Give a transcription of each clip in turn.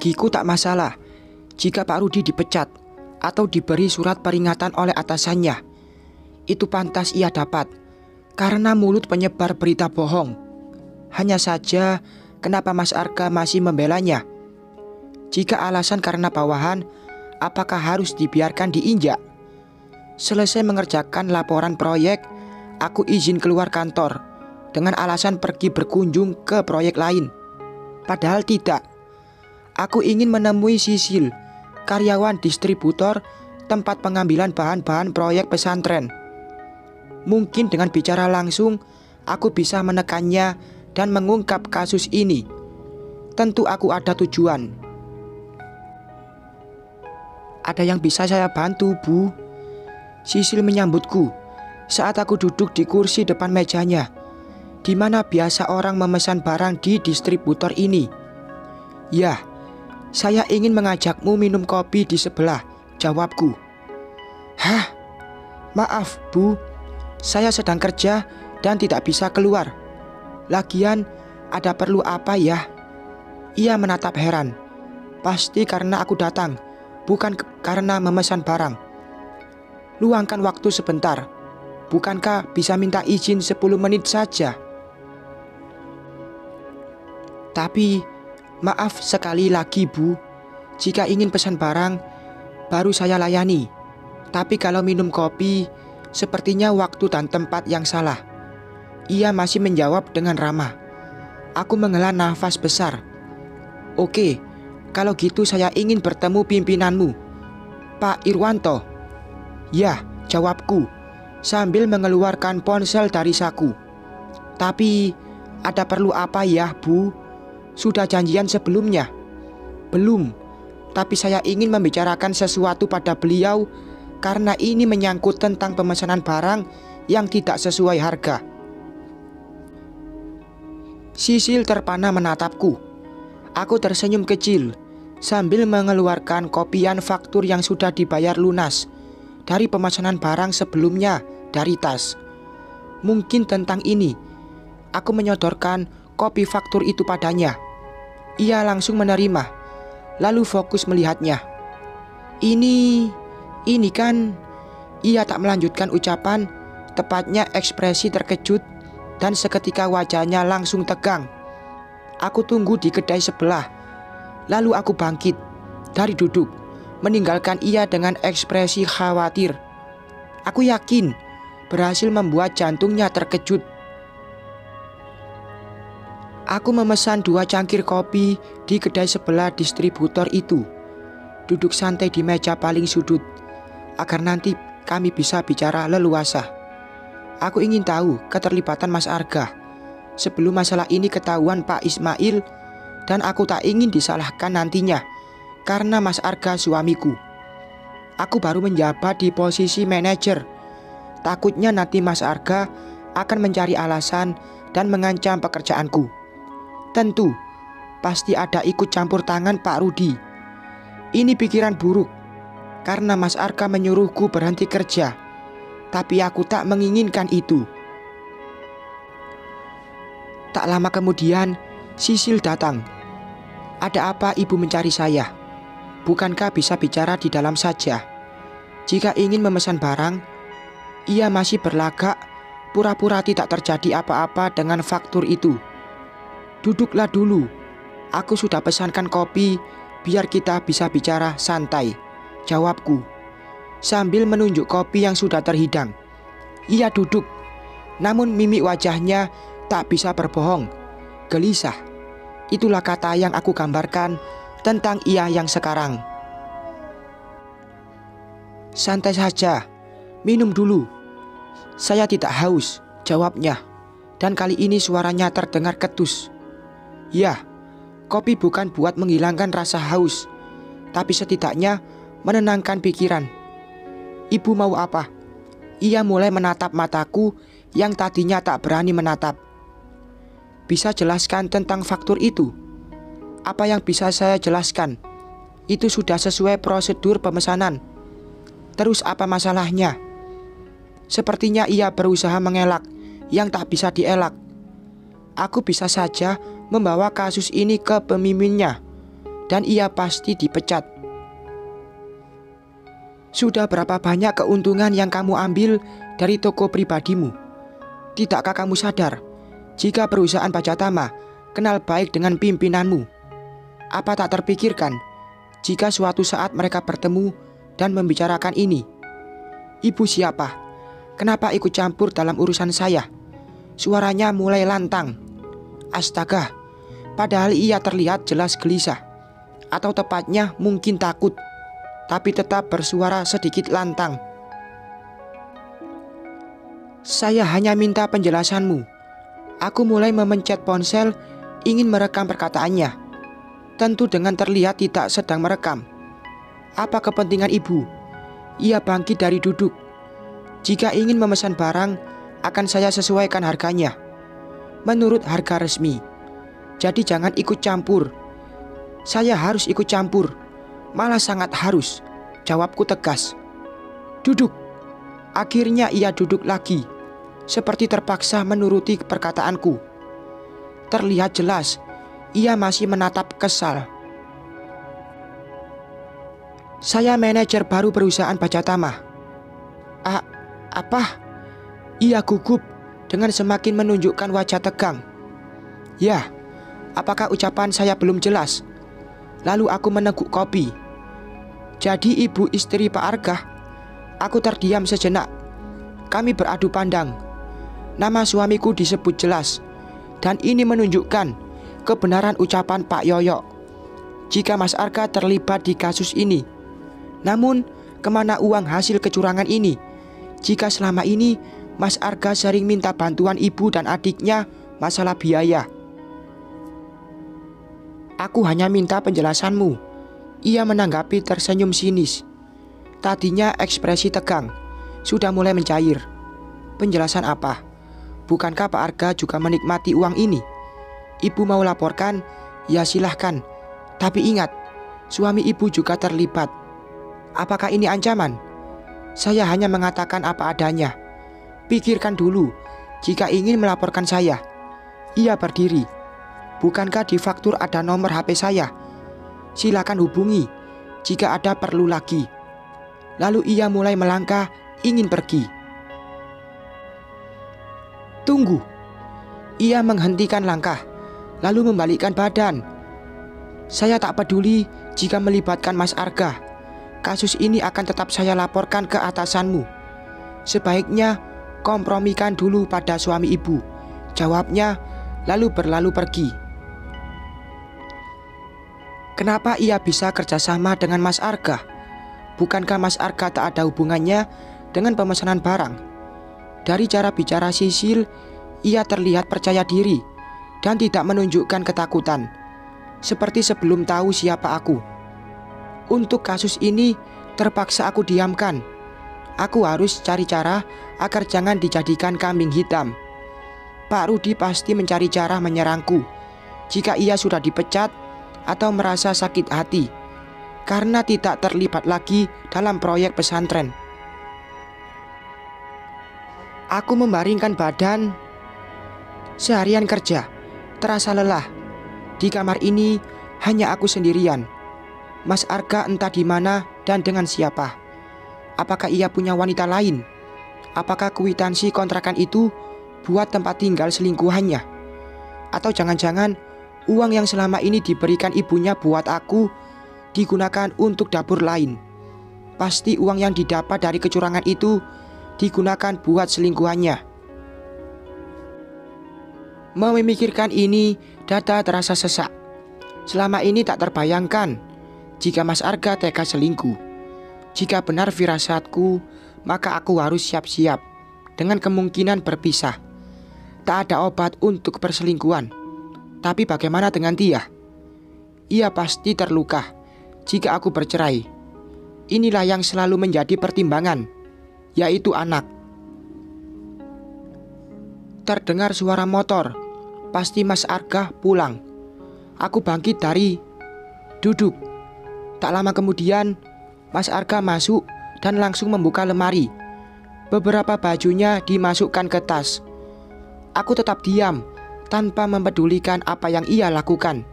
Bagiku tak masalah jika Pak Rudi dipecat atau diberi surat peringatan oleh atasannya. Itu pantas ia dapat, karena mulut penyebar berita bohong. Hanya saja, kenapa Mas Arga masih membelanya? Jika alasan karena bawahan, apakah harus dibiarkan diinjak? Selesai mengerjakan laporan proyek, aku izin keluar kantor dengan alasan pergi berkunjung ke proyek lain. Padahal tidak. Aku ingin menemui Sisil, karyawan distributor tempat pengambilan bahan-bahan proyek pesantren. Mungkin dengan bicara langsung, aku bisa menekannya dan mengungkap kasus ini. Tentu aku ada tujuan. Ada yang bisa saya bantu, Bu? Sisil menyambutku saat aku duduk di kursi depan mejanya, di mana biasa orang memesan barang di distributor ini. Ya, saya ingin mengajakmu minum kopi di sebelah, jawabku. Hah? Maaf, Bu. Saya sedang kerja dan tidak bisa keluar. Lagian, ada perlu apa ya? Ia menatap heran. Pasti karena aku datang, bukan karena memesan barang. Luangkan waktu sebentar. Bukankah bisa minta izin 10 menit saja? Tapi, maaf sekali lagi, Bu. Jika ingin pesan barang, baru saya layani. Tapi kalau minum kopi, sepertinya waktu dan tempat yang salah. Ia masih menjawab dengan ramah. Aku menghela nafas besar. Oke, kalau gitu saya ingin bertemu pimpinanmu, Pak Irwanto. Ya, jawabku sambil mengeluarkan ponsel dari saku. Tapi, ada perlu apa ya, Bu? Sudah janjian sebelumnya? Belum, tapi saya ingin membicarakan sesuatu pada beliau karena ini menyangkut tentang pemesanan barang yang tidak sesuai harga. Sisil terpana menatapku. Aku tersenyum kecil sambil mengeluarkan kopian faktur yang sudah dibayar lunas dari pemesanan barang sebelumnya dari tas. Mungkin tentang ini. Aku menyodorkan kopi faktur itu padanya. Ia langsung menerima, lalu fokus melihatnya. Ini kan. Ia tak melanjutkan ucapan, tepatnya ekspresi terkejut, dan seketika wajahnya langsung tegang. Aku tunggu di kedai sebelah. Lalu aku bangkit dari duduk, meninggalkan ia dengan ekspresi khawatir. Aku yakin berhasil membuat jantungnya terkejut. Aku memesan 2 cangkir kopi di kedai sebelah distributor itu. Duduk santai di meja paling sudut, agar nanti kami bisa bicara leluasa. Aku ingin tahu keterlibatan Mas Arga sebelum masalah ini ketahuan Pak Ismail, dan aku tak ingin disalahkan nantinya karena Mas Arga suamiku. Aku baru menjabat di posisi manajer. Takutnya nanti Mas Arga akan mencari alasan dan mengancam pekerjaanku. Tentu, pasti ada ikut campur tangan Pak Rudi. Ini pikiran buruk, karena Mas Arga menyuruhku berhenti kerja. Tapi aku tak menginginkan itu. Tak lama kemudian, Sisil datang. Ada apa ibu mencari saya? Bukankah bisa bicara di dalam saja? Jika ingin memesan barang, ia masih berlagak pura-pura tidak terjadi apa-apa dengan faktur itu. Duduklah dulu. Aku sudah pesankan kopi, biar kita bisa bicara santai, jawabku, sambil menunjuk kopi yang sudah terhidang. Ia duduk, namun mimik wajahnya tak bisa berbohong. Gelisah. Itulah kata yang aku gambarkan tentang ia yang sekarang. Santai saja, minum dulu. Saya tidak haus, jawabnya. Dan kali ini suaranya terdengar ketus. Ya, kopi bukan buat menghilangkan rasa haus, tapi setidaknya menenangkan pikiran. Ibu mau apa? Ia mulai menatap mataku yang tadinya tak berani menatap. Bisa jelaskan tentang faktur itu? Apa yang bisa saya jelaskan? Itu sudah sesuai prosedur pemesanan. Terus apa masalahnya? Sepertinya ia berusaha mengelak yang tak bisa dielak. Aku bisa saja membawa kasus ini ke pemimpinnya, dan ia pasti dipecat. Sudah berapa banyak keuntungan yang kamu ambil dari toko pribadimu? Tidakkah kamu sadar jika perusahaan Pajatama kenal baik dengan pimpinanmu? Apa tak terpikirkan jika suatu saat mereka bertemu dan membicarakan ini? Ibu siapa? Kenapa ikut campur dalam urusan saya? Suaranya mulai lantang. Astaga, padahal ia terlihat jelas gelisah, atau tepatnya mungkin takut, tapi tetap bersuara sedikit lantang. Saya hanya minta penjelasanmu. Aku mulai memencet ponsel, ingin merekam perkataannya. Tentu dengan terlihat tidak sedang merekam. Apa kepentingan ibu? Ia bangkit dari duduk. Jika ingin memesan barang, akan saya sesuaikan harganya menurut harga resmi. Jadi jangan ikut campur. Saya harus ikut campur, malah sangat harus. Jawabku tegas. Duduk. Akhirnya ia duduk lagi, seperti terpaksa menuruti perkataanku. Terlihat jelas ia masih menatap kesal. Saya manajer baru perusahaan Pajatama. Apa? Ia gugup dengan semakin menunjukkan wajah tegang. Ya, apakah ucapan saya belum jelas? Lalu aku meneguk kopi. Jadi ibu istri Pak Arga? Aku terdiam sejenak. Kami beradu pandang. Nama suamiku disebut jelas, dan ini menunjukkan kebenaran ucapan Pak Yoyo. Jika Mas Arga terlibat di kasus ini. Namun, kemana uang hasil kecurangan ini? Jika selama ini Mas Arga sering minta bantuan ibu dan adiknya masalah biaya. Aku hanya minta penjelasanmu. Ia menanggapi tersenyum sinis. Tadinya ekspresi tegang sudah mulai mencair. Penjelasan apa? Bukankah Pak Arga juga menikmati uang ini? Ibu mau laporkan? Ya silahkan. Tapi ingat, suami ibu juga terlibat. Apakah ini ancaman? Saya hanya mengatakan apa adanya. Pikirkan dulu jika ingin melaporkan saya. Ia berdiri. Bukankah di faktur ada nomor HP saya? Silakan hubungi jika ada perlu lagi. Lalu ia mulai melangkah ingin pergi. Tunggu. Ia menghentikan langkah, lalu membalikkan badan. Saya tak peduli jika melibatkan Mas Arga. Kasus ini akan tetap saya laporkan ke atasanmu. Sebaiknya kompromikan dulu pada suami ibu. Jawabnya, lalu berlalu pergi. Kenapa ia bisa kerjasama dengan Mas Arga? Bukankah Mas Arga tak ada hubungannya dengan pemesanan barang? Dari cara bicara Sisil, ia terlihat percaya diri dan tidak menunjukkan ketakutan, seperti sebelum tahu siapa aku. Untuk kasus ini terpaksa aku diamkan. Aku harus cari cara agar jangan dijadikan kambing hitam. Pak Rudi pasti mencari cara menyerangku jika ia sudah dipecat atau merasa sakit hati karena tidak terlibat lagi dalam proyek pesantren. Aku membaringkan badan. Seharian kerja, terasa lelah. Di kamar ini hanya aku sendirian. Mas Arga entah di mana dan dengan siapa. Apakah ia punya wanita lain? Apakah kwitansi kontrakan itu buat tempat tinggal selingkuhannya? Atau jangan-jangan uang yang selama ini diberikan ibunya buat aku digunakan untuk dapur lain? Pasti uang yang didapat dari kecurangan itu digunakan buat selingkuhannya. Memikirkan ini, dada terasa sesak. Selama ini tak terbayangkan jika Mas Arga tega selingkuh. Jika benar firasatku, maka aku harus siap-siap dengan kemungkinan berpisah. Tak ada obat untuk perselingkuhan. Tapi bagaimana dengan Tia? Ia pasti terluka jika aku bercerai. Inilah yang selalu menjadi pertimbangan, yaitu anak. Terdengar suara motor. Pasti Mas Arga pulang. Aku bangkit dari duduk. Tak lama kemudian Mas Arga masuk dan langsung membuka lemari. Beberapa bajunya dimasukkan ke tas. Aku tetap diam tanpa mempedulikan apa yang ia lakukan.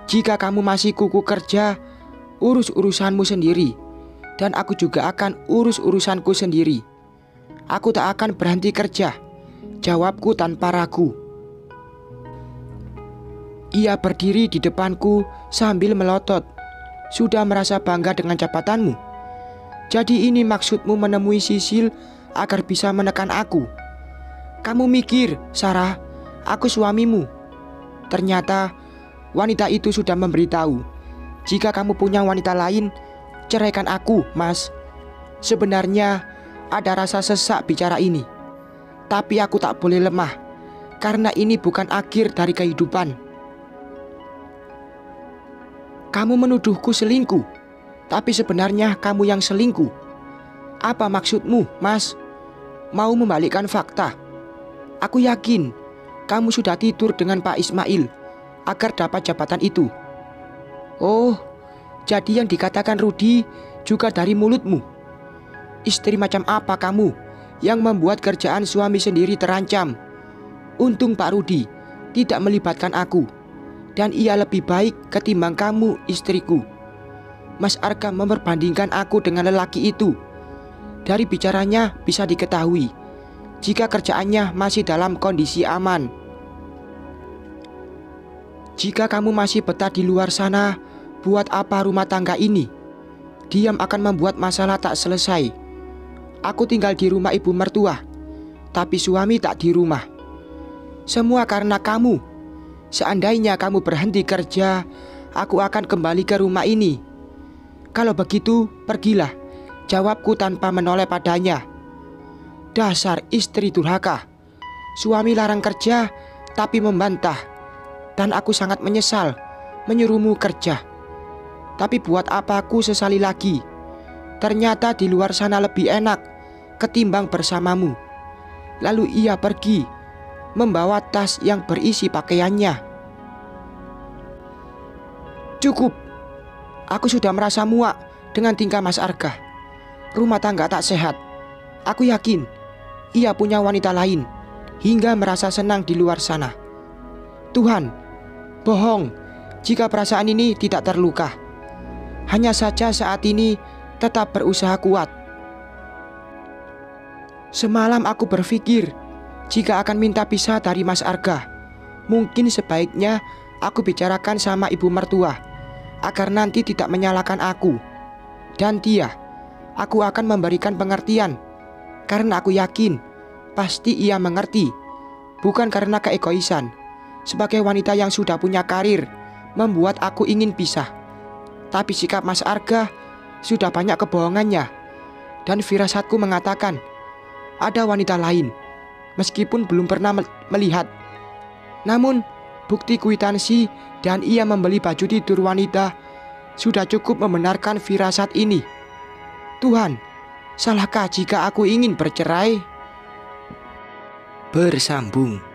Jika kamu masih kuku kerja, urus urusanmu sendiri, dan aku juga akan urus urusanku sendiri. Aku tak akan berhenti kerja, jawabku tanpa ragu. Ia berdiri di depanku sambil melotot. Sudah merasa bangga dengan jabatanmu? Jadi ini maksudmu menemui Sisil agar bisa menekan aku? Kamu mikir, Sarah, aku suamimu. Ternyata wanita itu sudah memberitahu, jika kamu punya wanita lain, ceraikan aku, Mas. Sebenarnya ada rasa sesak bicara ini, tapi aku tak boleh lemah, karena ini bukan akhir dari kehidupan. Kamu menuduhku selingkuh, tapi sebenarnya kamu yang selingkuh. Apa maksudmu, Mas? Mau membalikkan fakta? Aku yakin kamu sudah tidur dengan Pak Ismail agar dapat jabatan itu. Oh, jadi yang dikatakan Rudi juga dari mulutmu. Istri macam apa kamu yang membuat kerjaan suami sendiri terancam? Untung Pak Rudi tidak melibatkan aku, dan ia lebih baik ketimbang kamu, istriku. Mas Arga memperbandingkan aku dengan lelaki itu. Dari bicaranya bisa diketahui jika kerjaannya masih dalam kondisi aman. Jika kamu masih betah di luar sana, buat apa rumah tangga ini? Diam akan membuat masalah tak selesai. Aku tinggal di rumah ibu mertua, tapi suami tak di rumah. Semua karena kamu. Seandainya kamu berhenti kerja, aku akan kembali ke rumah ini. Kalau begitu, pergilah, jawabku tanpa menoleh padanya. Dasar istri durhaka. Suami larang kerja, tapi membantah. Dan aku sangat menyesal menyuruhmu kerja. Tapi buat apa aku sesali lagi? Ternyata di luar sana lebih enak ketimbang bersamamu. Lalu ia pergi, membawa tas yang berisi pakaiannya. Cukup. Aku sudah merasa muak dengan tingkah Mas Arga. Rumah tangga tak sehat. Aku yakin ia punya wanita lain hingga merasa senang di luar sana. Tuhan, bohong jika perasaan ini tidak terluka. Hanya saja saat ini tetap berusaha kuat. Semalam aku berpikir jika akan minta pisah dari Mas Arga, mungkin sebaiknya aku bicarakan sama ibu mertua agar nanti tidak menyalahkan aku. Dan dia, aku akan memberikan pengertian, karena aku yakin pasti ia mengerti. Bukan karena keegoisan. Sebagai wanita yang sudah punya karir membuat aku ingin pisah. Tapi sikap Mas Arga sudah banyak kebohongannya. Dan firasatku mengatakan ada wanita lain, meskipun belum pernah melihat. Namun bukti kwitansi dan ia membeli baju tidur wanita sudah cukup membenarkan firasat ini. Tuhan, salahkah jika aku ingin bercerai? Bersambung.